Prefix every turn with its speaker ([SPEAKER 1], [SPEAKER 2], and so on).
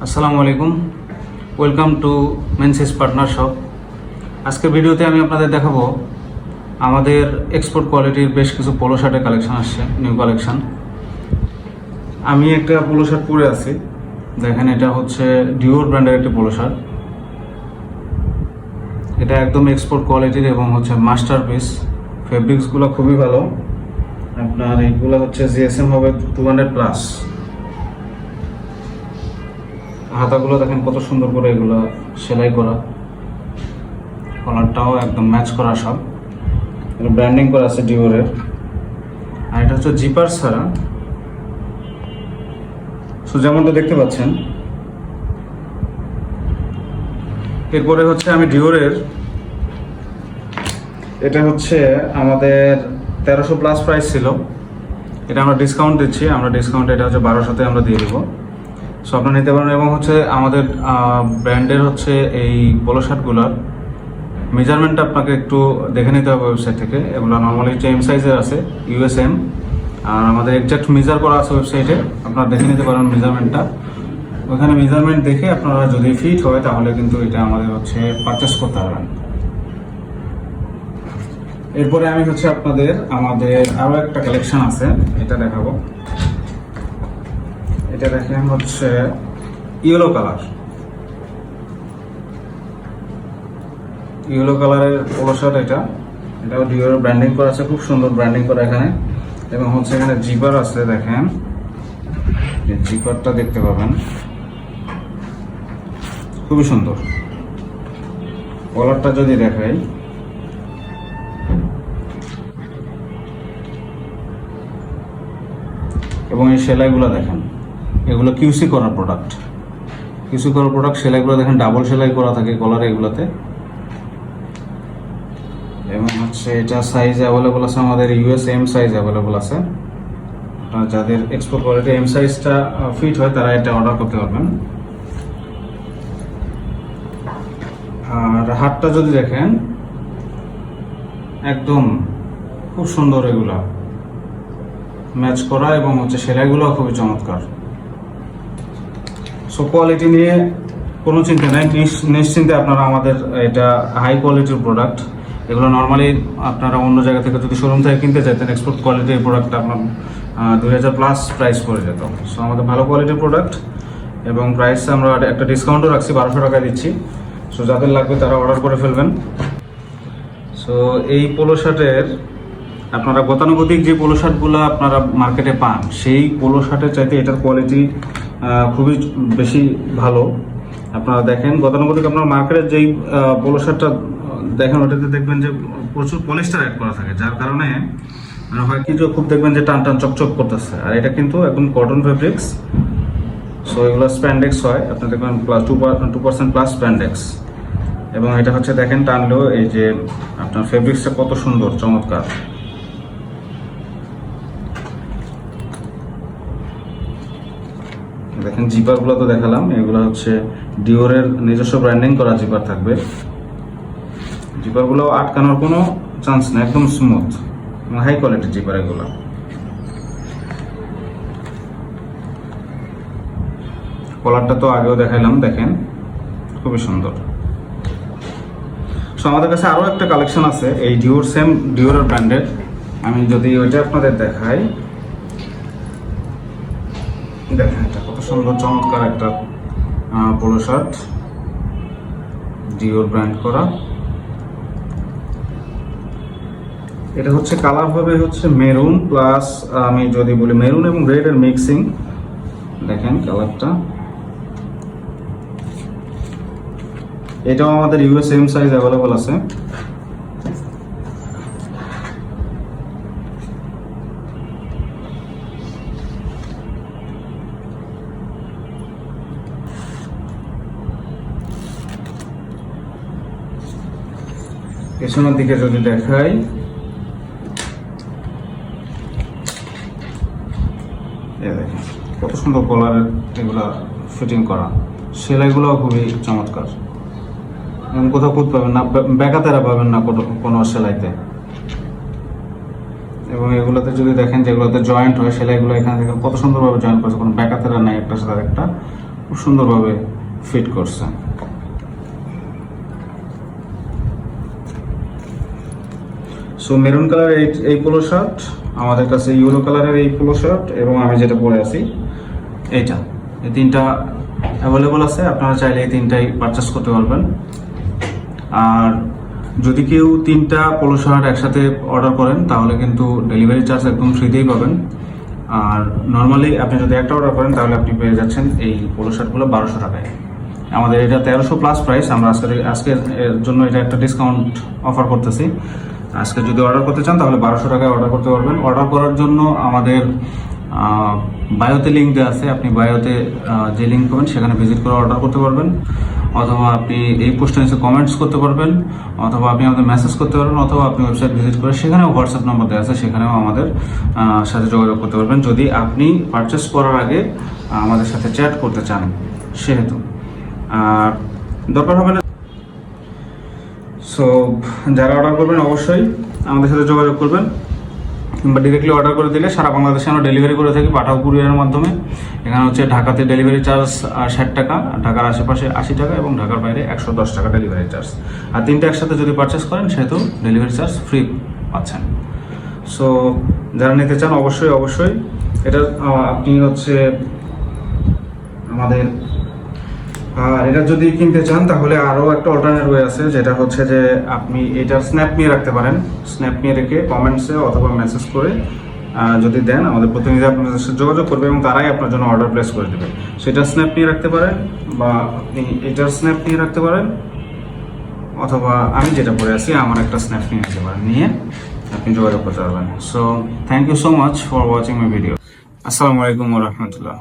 [SPEAKER 1] আসসালামু আলাইকুম, welcome to মেনসিস partner shop. আজকের ভিডিওতে আমি আপনাদের দেখাবো আমাদের এক্সপোর্ট কোয়ালিটির বেশ কিছু পোলো শার্টের কালেকশন আসছে, নিউ কালেকশন। আমি একটা পোলো শার্ট পরে আছি, দেখেন এটা হচ্ছে ডিওর ব্র্যান্ডের একটি পোলো শার্ট। এটা একদম এক্সপোর্ট কোয়ালিটির এবং হচ্ছে মাস্টারপিস। ফেব্রিক্সগুলো খুবই ভালো। আপনার এইগুলো হচ্ছে জিএসএম হবে 200+। হাতাগুলো দেখেন কত সুন্দর করে এগুলো সেলাই করা, কলারটাও একদম ম্যাচ করা, সব ব্র্যান্ডিং করা আছে ডিওরের। আর এটা হচ্ছে জিপার ছাড়া, সো যেমনটা দেখতে পাচ্ছেন। এরপরে হচ্ছে আমি ডিওরের, এটা হচ্ছে আমাদের 1300+ প্রাইস ছিল, এটা আমরা ডিসকাউন্ট দিচ্ছি। আমরা ডিসকাউন্ট এটা হচ্ছে 1200-তে আমরা দিয়ে দিব। সো আপনারা নিতে পারেন। এবং হচ্ছে আমাদের ব্র্যান্ডের হচ্ছে এই পোলো শার্টগুলোর মেজারমেন্টটা আপনাকে একটু দেখে নিতে হবে ওয়েবসাইট থেকে। এগুলো নর্মালি হচ্ছে এম সাইজের আছে, ইউএসএম। আর আমাদের এক্সাক্ট মেজার করা আছে ওয়েবসাইটে, আপনারা দেখে নিতে পারেন মেজারমেন্টটা। ওখানে মেজারমেন্ট দেখে আপনারা যদি ফিট হয় তাহলে কিন্তু এটা আমাদের হচ্ছে পারচেস করতে পারবেন। এরপরে আমি হচ্ছে আমাদের আরও একটা কালেকশন আছে, এটা দেখাবো। এটা দেখেন হচ্ছে ইয়েলো কালারের পোলো শার্ট। এটাও ডিওর ব্র্যান্ডিং করা আছে, খুব সুন্দর ব্র্যান্ডিং করা এখানে। এবং হচ্ছে এখানে জিপার আছে, দেখেন জিপারটা দেখতে পাবেন, খুবই সুন্দর। কলারটা যদি দেখাই, এবং এই সেলাইগুলো দেখেন, এগুলো কিউসি করার প্রোডাক্ট। সেলাইগুলো দেখেন ডাবল সেলাই করা থাকে কলারে এগুলোতে। এবং হচ্ছে এটা সাইজ অ্যাভেলেবল আছে, আমাদের ইউএস এম সাইজ অ্যাভেলেবল আছে। আপনারা যাদের এক্সপোর্ট কোয়ালিটি এম সাইজটা ফিট হয় তারা এটা অর্ডার করতে পারবেন। আর হাতটা যদি দেখেন, একদম খুব সুন্দর, এগুলা ম্যাচ করা এবং হচ্ছে সেলাইগুলো খুবই চমৎকার। সো কোয়ালিটি নিয়ে কোনো চিন্তা নেই, নিশ্চিন্তে আপনারা আমাদের এটা হাই কোয়ালিটির প্রোডাক্ট। এগুলো নর্মালি আপনারা অন্য জায়গা থেকে যদি শোরুম থেকে কিনতে চাইতেন এক্সপোর্ট কোয়ালিটির প্রোডাক্ট আপনার 2000+ প্রাইস পড়ে যেত। সো আমাদের ভালো কোয়ালিটির প্রোডাক্ট, এবং প্রাইস আমরা একটা ডিসকাউন্টও রাখছি, 1200 টাকা দিচ্ছি। সো যাদের লাগবে তারা অর্ডার করে ফেলবেন। সো এই পোলো শার্টের আপনারা গতানুগতিক যে পোলো শার্টগুলো আপনারা মার্কেটে পান, সেই পোলো শার্টের চাইতে এটার কোয়ালিটি খুবই বেশি ভালো। আপনারা দেখেন গতানুগতিক আপনার মার্কেটের যেই পোলো শার্টটা দেখেন, ওটাতে দেখবেন যে প্রচুর পলিস্টার অ্যাড করা থাকে, যার কারণে হয় কি যে খুব দেখবেন যে টান টান চকচক করতেছে। আর এটা কিন্তু একদম কটন ফেব্রিক্স। সো এগুলো স্প্যান্ডেক্স হয়, আপনি দেখবেন +2% স্প্যান্ডেক্স। এবং এটা হচ্ছে দেখেন টানলেও এই যে আপনার ফেব্রিক্সটা কত সুন্দর চমৎকার। দেখেন জিপারগুলো তো দেখালাম, এগুলো হচ্ছে ডিওরের নিজস্ব ব্র্যান্ডিং করা জিপার থাকবে। জিপারগুলো আটকানোর কোনো চান্স নেই, একদম স্মুথ এবং হাই কোয়ালিটির জিপার এগুলো। কলারটা তো আগেও দেখাইলাম, দেখেন খুবই সুন্দর। সো আমাদের কাছে আরও একটা কালেকশন আছে এই ডিওরের ব্র্যান্ডের। আমি যদি ওইটা আপনাদের দেখাই, দেখেন এটা কত সুন্দর চমৎকার একটা পোলো শার্ট, ডিওর ব্র্যান্ড করা। এটা হচ্ছে কালার হবে হচ্ছে মেরুন প্লাস, আমি যদি বলি মেরুন এবং রেড এর মিক্সিং। দেখেন কালারটা, এটাও আমাদের ইউএস এম সাইজ অ্যাভেলেবল আছে। পেছনের দিকে যদি দেখাই, দেখেন কত সুন্দর কলারের এগুলা ফিটিং করা, সেলাইগুলো খুবই চমৎকার। কোথাও খুঁত পাবেন না, ব্যাকাতেরা পাবেন না কোনো সেলাইতে। এবং এগুলোতে যদি দেখেন যেগুলোতে জয়েন্ট হয় সেলাইগুলো এখানে থেকে কত সুন্দরভাবে জয়েন্ট করেছে, কোনো ব্যাকাতেরা নেই একটার সাথে একটা, খুব সুন্দরভাবে ফিট করছে। সো মেরুন কালার এই পোলো শার্ট, আমাদের কাছে ইয়েলো কালারের এই পোলো শার্ট, এবং আমি যেটা পরে আছি এইটা, এই তিনটা অ্যাভেলেবল আছে। আপনারা চাইলে এই তিনটাই পারচেস করতে পারবেন। আর যদি কেউ তিনটা পোলো শার্ট একসাথে অর্ডার করেন তাহলে কিন্তু ডেলিভারি চার্জ একদম ফ্রিতেই পাবেন। আর নর্মালি আপনি যদি একটা অর্ডার করেন তাহলে আপনি পেয়ে যাচ্ছেন এই পোলো শার্টগুলো 1200 টাকায়। আমাদের এটা 1300 প্লাস প্রাইস। আমরা আজকের জন্য এটা একটা ডিসকাউন্ট অফার করতেছি। আজকে যদি অর্ডার করতে চান তাহলে 1200 টাকায় অর্ডার করতে পারবেন। অর্ডার করার জন্য আমাদের বায়োতে লিঙ্ক দেওয়া আছে, আপনি বায়োতে যে লিঙ্ক পাবেন সেখানে ভিজিট করে অর্ডার করতে পারবেন, অথবা আপনি এই পোস্টে এসে কমেন্টস করতে পারবেন, অথবা আপনি আমাদের মেসেজ করতে পারবেন, অথবা আপনি ওয়েবসাইট ভিজিট করে সেখানেও হোয়াটসঅ্যাপ নম্বর দেওয়া আছে, সেখানেও আমাদের সাথে যোগাযোগ করতে পারবেন যদি আপনি পারচেস করার আগে আমাদের সাথে চ্যাট করতে চান সেহেতু। আর দরকার হবে না। সো যারা অর্ডার করবেন অবশ্যই আমাদের সাথে যোগাযোগ করবেন, কিংবা ডিরেক্টলি অর্ডার করে দিলে সারা বাংলাদেশে আমরা ডেলিভারি করে থাকি পাঠাও কুরিয়ারের মাধ্যমে। এখানে হচ্ছে ঢাকাতে ডেলিভারি চার্জ 60 টাকা, ঢাকার আশেপাশে 80 টাকা, এবং ঢাকার বাইরে 110 টাকা ডেলিভারি চার্জ। আর তিনটা একসাথে যদি পারচেস করেন সেহেতু ডেলিভারি চার্জ ফ্রি পাচ্ছেন। সো যারা নিতে চান অবশ্যই এটা আপনি হচ্ছে আমাদের, আর এটা যদি কিনতে চান তাহলে আরও একটা অল্টারনেট ওয়ে আছে, যেটা হচ্ছে যে আপনি এটার স্ন্যাপ নিয়ে রাখতে পারেন। স্ন্যাপ নিয়ে রেখে কমেন্টসে অথবা মেসেজ করে যদি দেন, আমাদের প্রতিনিধি আপনাদের সাথে যোগাযোগ করবে এবং তারাই আপনার জন্য অর্ডার প্লেস করে দেবে। সেটার স্ন্যাপ নিয়ে রাখতে পারেন, বা আপনি এটার স্ন্যাপ নিয়ে রাখতে পারেন, অথবা আমি যেটা পরে আছি আমার একটা স্ন্যাপ নিয়ে রাখতে পারেন, নিয়ে আপনি যোগাযোগ করতে পারবেন। So thank you so much for watching my video. আসসালামু আলাইকুম ওয়া রাহমাতুল্লাহ।